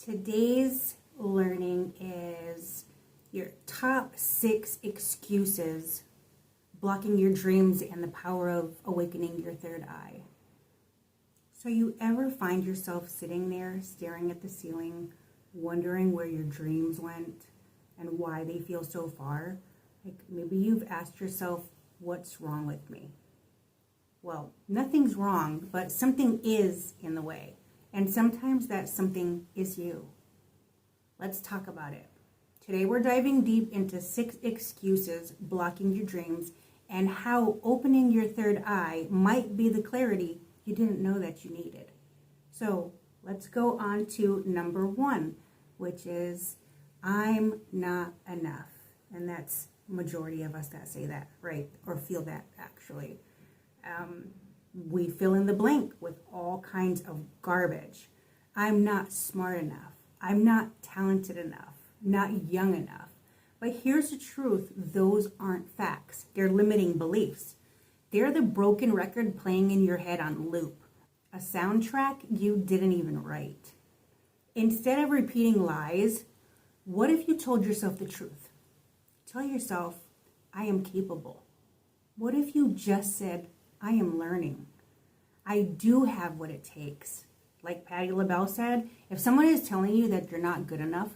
Today's learning is your top 6 excuses blocking your dreams and the power of awakening your third eye. So you ever find yourself sitting there staring at the ceiling, wondering where your dreams went and why they feel so far? Like maybe you've asked yourself, what's wrong with me? Well, nothing's wrong, but something is in the way. And sometimes that something is you. Let's talk about it. Today we're diving deep into 6 excuses blocking your dreams and how opening your third eye might be the clarity you didn't know that you needed. So let's go on to number 1, which is I'm not enough. And that's majority of us that say that, right? Or feel that actually. We fill in the blank with all kinds of garbage. I'm not smart enough. I'm not talented enough. Not young enough. But here's the truth. Those aren't facts. They're limiting beliefs. They're the broken record playing in your head on loop. A soundtrack you didn't even write. Instead of repeating lies, what if you told yourself the truth? Tell yourself, I am capable. What if you just said, I am learning. I do have what it takes. Like Patti LaBelle said, if someone is telling you that you're not good enough,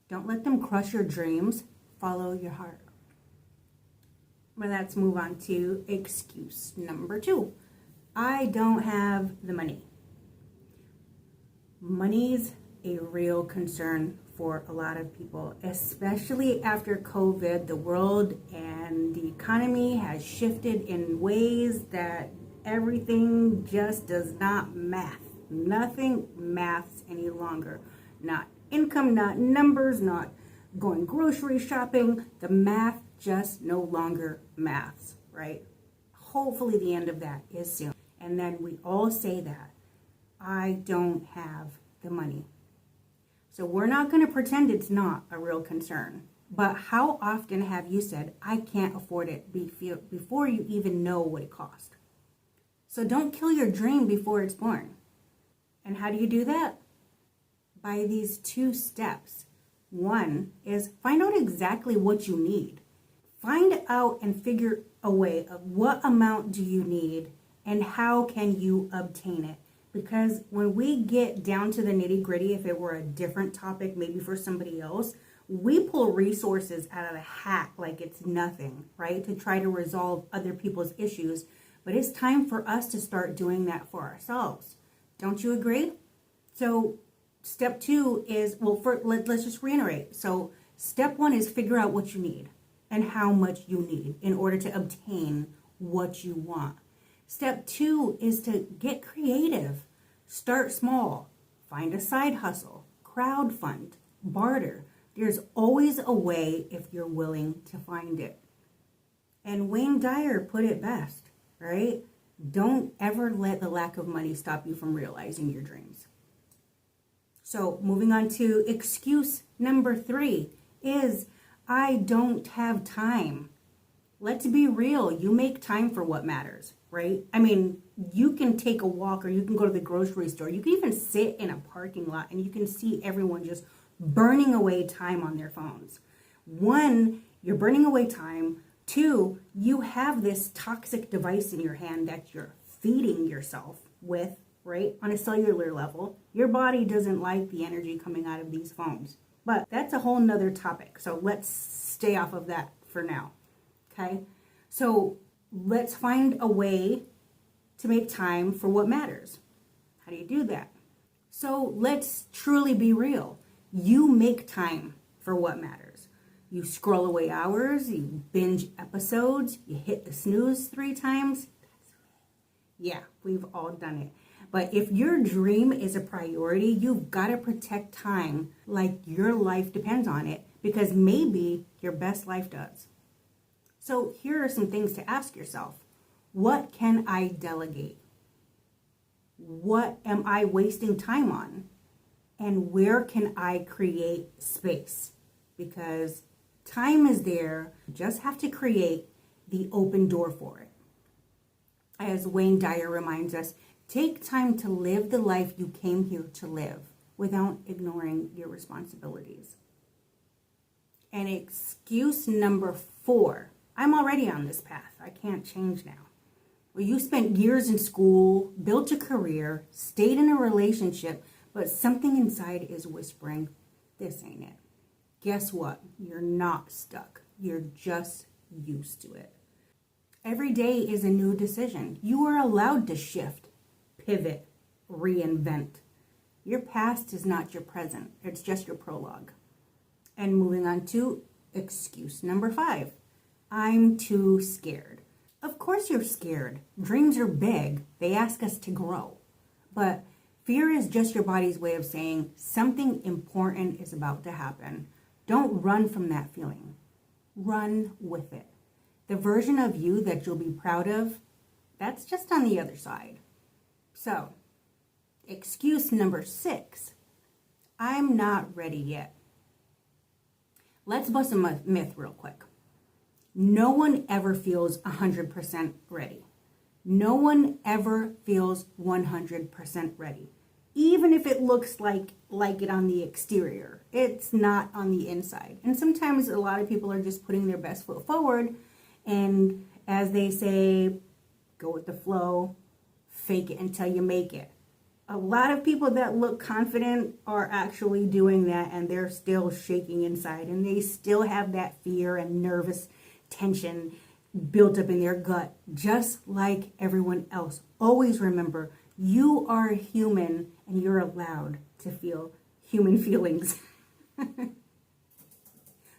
don't let them crush your dreams. Follow your heart. Well, let's move on to excuse number 2. I don't have the money. Money's a real concern for a lot of people, especially after COVID. The world and the economy has shifted in ways that everything just does not math. Nothing maths any longer. Not income, not numbers, not going grocery shopping. The math just no longer maths, right? Hopefully the end of that is soon. And then we all say that I don't have the money. So we're not going to pretend it's not a real concern. But how often have you said, I can't afford it before you even know what it cost? So don't kill your dream before it's born. And how do you do that? By these 2 steps. 1 is find out exactly what you need. Find out and figure a way of what amount do you need and how can you obtain it. Because when we get down to the nitty gritty, if it were a different topic, maybe for somebody else, we pull resources out of the hat like it's nothing, right? To try to resolve other people's issues. But it's time for us to start doing that for ourselves. Don't you agree? So step 2 is, let's just reiterate. So step 1 is figure out what you need and how much you need in order to obtain what you want. Step 2 is to get creative. Start small. Find a side hustle. Crowdfund. Barter. There's always a way if you're willing to find it. And Wayne Dyer put it best, right? Don't ever let the lack of money stop you from realizing your dreams. So moving on to excuse number 3 is I don't have time. Let's be real. You make time for what matters, right? I mean, you can take a walk or you can go to the grocery store. You can even sit in a parking lot and you can see everyone just burning away time on their phones. 1, you're burning away time. 2, you have this toxic device in your hand that you're feeding yourself with, right? On a cellular level, your body doesn't like the energy coming out of these phones. But that's a whole nother topic. So let's stay off of that for now. Okay? So let's find a way to make time for what matters. How do you do that? So let's truly be real. You make time for what matters. You scroll away hours, you binge episodes, you hit the snooze 3 times. Yeah, we've all done it. But if your dream is a priority, you've got to protect time like your life depends on it, because maybe your best life does. So here are some things to ask yourself. What can I delegate? What am I wasting time on? And where can I create space? Because time is there. You just have to create the open door for it. As Wayne Dyer reminds us, take time to live the life you came here to live. without ignoring your responsibilities. And excuse number 4, I'm already on this path. I can't change now. Well, you spent years in school, built a career, stayed in a relationship, but something inside is whispering, this ain't it. Guess what? You're not stuck. You're just used to it. Every day is a new decision. You are allowed to shift, pivot, reinvent. Your past is not your present. It's just your prologue. And moving on to excuse number 5. I'm too scared. Of course you're scared. Dreams are big. They ask us to grow. But fear is just your body's way of saying something important is about to happen. Don't run from that feeling. Run with it. The version of you that you'll be proud of, that's just on the other side. So, excuse number 6. I'm not ready yet. Let's bust a myth real quick. No one ever feels 100% ready. No one ever feels 100% ready. Even if it looks like it on the exterior, it's not on the inside. And sometimes a lot of people are just putting their best foot forward. And as they say, go with the flow, fake it until you make it. A lot of people that look confident are actually doing that, and they're still shaking inside, and they still have that fear and nervous tension built up in their gut, just like everyone else. Always remember, you are human, and you're allowed to feel human feelings.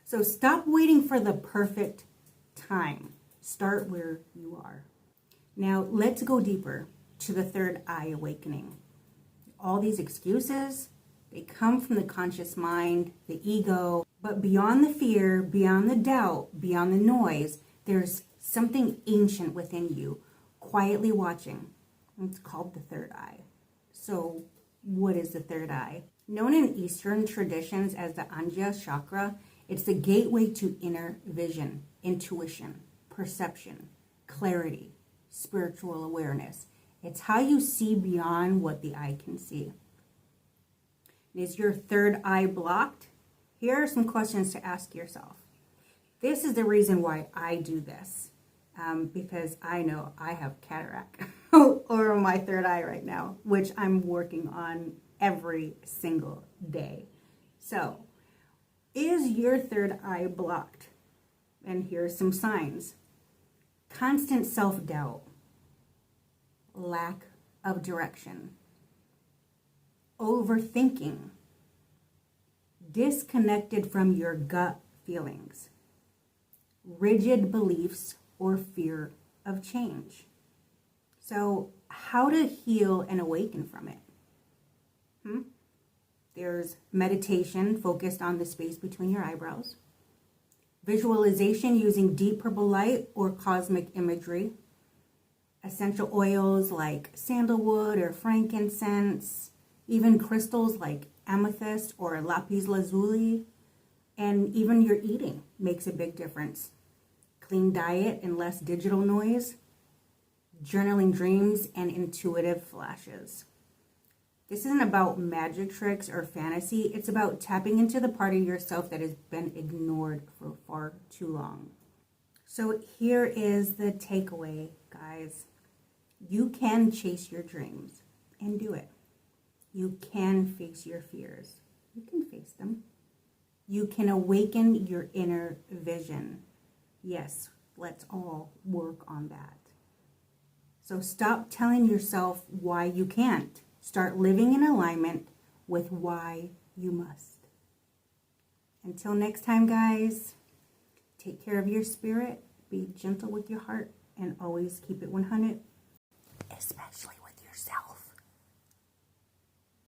So stop waiting for the perfect time. Start where you are. Now, let's go deeper to the third eye awakening. All these excuses, they come from the conscious mind, the ego, but beyond the fear, beyond the doubt, beyond the noise, there's something ancient within you, quietly watching. It's called the third eye. So what is the third eye? Known in Eastern traditions as the Ajna chakra, it's the gateway to inner vision, intuition, perception, clarity, spiritual awareness. It's how you see beyond what the eye can see. Is your third eye blocked? Here are some questions to ask yourself. This is the reason why I do this, because I know I have cataract over my third eye right now, which I'm working on every single day. So, is your third eye blocked? And here's some signs. Constant self-doubt. Lack of direction, overthinking, disconnected from your gut feelings, rigid beliefs, or fear of change. So, how to heal and awaken from it? There's meditation focused on the space between your eyebrows, visualization using deep purple light or cosmic imagery, essential oils like sandalwood or frankincense, even crystals like amethyst or lapis lazuli, and even your eating makes a big difference. Clean diet and less digital noise, journaling dreams, and intuitive flashes. This isn't about magic tricks or fantasy. It's about tapping into the part of yourself that has been ignored for far too long. So here is the takeaway, guys. You can chase your dreams and do it. You can face your fears. You can face them. You can awaken your inner vision. Yes, let's all work on that. So stop telling yourself why you can't. Start living in alignment with why you must. Until next time, guys, take care of your spirit, be gentle with your heart, and always keep it 100.